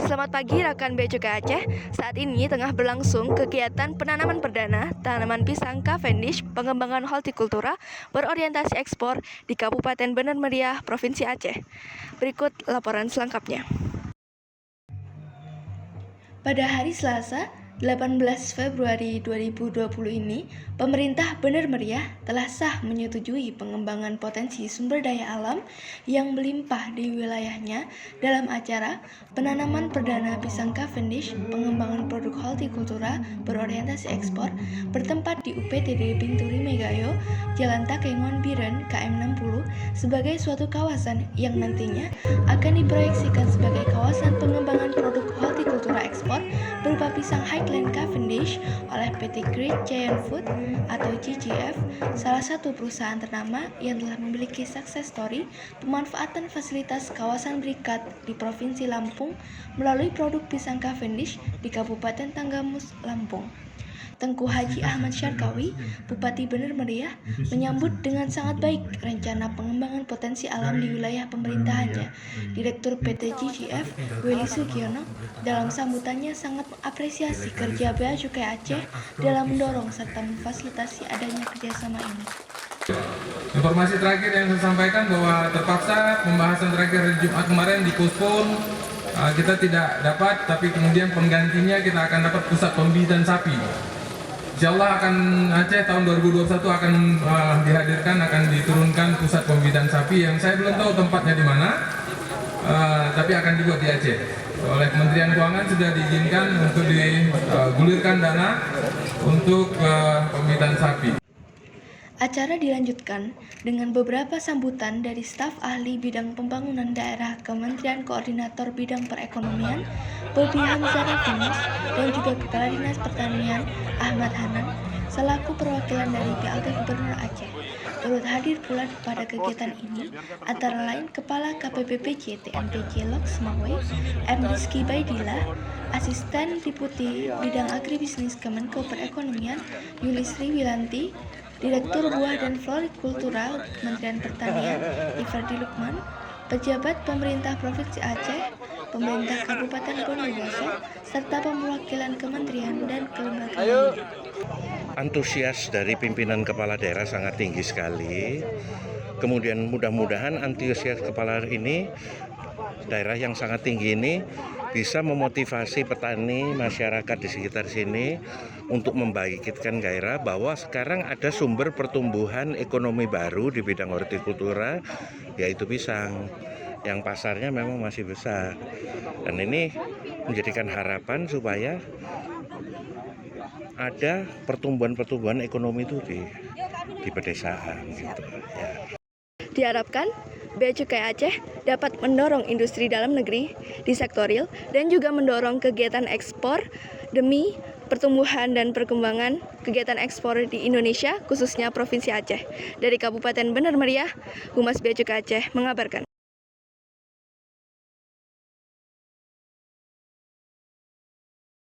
Selamat pagi rekan Bea Cukai Aceh. Saat ini tengah berlangsung kegiatan penanaman perdana tanaman pisang Cavendish pengembangan hortikultura berorientasi ekspor di Kabupaten Bener Meriah, Provinsi Aceh. Berikut laporan selengkapnya. Pada hari Selasa, 18 Februari 2020 ini, pemerintah Bener Meriah telah sah menyetujui pengembangan potensi sumber daya alam yang melimpah di wilayahnya dalam acara penanaman perdana pisang Cavendish pengembangan produk hortikultura berorientasi ekspor bertempat di UPTD Binturi Megayo, Jalan Takengon Biren, KM 60 sebagai suatu kawasan yang nantinya akan diproyeksikan sebagai kawasan pengembangan produk hortikultura ekspor berupa pisang Highland Cavendish oleh PT Great Giant Food atau GGF, salah satu perusahaan ternama yang telah memiliki success story pemanfaatan fasilitas kawasan berikat di Provinsi Lampung melalui produk pisang Cavendish di Kabupaten Tanggamus, Lampung. Tengku Haji Ahmad Syarkawi, Bupati Bener Meriah, menyambut dengan sangat baik rencana pengembangan potensi alam di wilayah pemerintahannya. Direktur PT GGF, Willy Sugiono, dalam sambutannya sangat mengapresiasi kerja Bea Cukai Aceh dalam mendorong serta memfasilitasi adanya kerjasama ini. Informasi terakhir yang saya sampaikan bahwa terpaksa pembahasan terakhir hari Jumat kemarin dipospon, kita tidak dapat, tapi kemudian penggantinya kita akan dapat pusat pembibitan sapi. Insya Allah Aceh tahun 2021 akan dihadirkan, akan diturunkan pusat pembibitan sapi yang saya belum tahu tempatnya di mana, tapi akan dibuat di Aceh. Oleh Kementerian Keuangan sudah diizinkan untuk digulirkan dana untuk pembibitan sapi. Acara dilanjutkan dengan beberapa sambutan dari staf ahli bidang pembangunan daerah Kementerian Koordinator Bidang Perekonomian, Bobi Hamzah Rafinis, dan juga Kepala Dinas Pertanian Ahmad Hanan, selaku perwakilan dari PLT Gubernur Aceh. Turut hadir pula pada kegiatan ini antara lain Kepala KPPPJ TNPJ Lok Semawai, M. Rizky Baidillah, Asisten Deputi Bidang Agribisnis Kemenko Perekonomian Yulisri Wilanti, Direktur Buah dan Florikultura Kementerian Pertanian Ifardi Lukman, pejabat pemerintah Provinsi Aceh, pemerintah Kabupaten Bondowoso, serta perwakilan kementerian dan kelembagaan lainnya. Antusias dari pimpinan kepala daerah sangat tinggi sekali. Kemudian mudah-mudahan antusias kepala ini, daerah yang sangat tinggi ini, bisa memotivasi petani masyarakat di sekitar sini untuk membangkitkan gairah bahwa sekarang ada sumber pertumbuhan ekonomi baru di bidang hortikultura, yaitu pisang, yang pasarnya memang masih besar. Dan ini menjadikan harapan supaya ada pertumbuhan ekonomi itu di pedesaan gitu ya. Diharapkan Bea Cukai Aceh dapat mendorong industri dalam negeri di sektor real dan juga mendorong kegiatan ekspor demi pertumbuhan dan perkembangan kegiatan ekspor di Indonesia, khususnya Provinsi Aceh. Dari Kabupaten Bener Meriah, Humas Bea Cukai Aceh mengabarkan.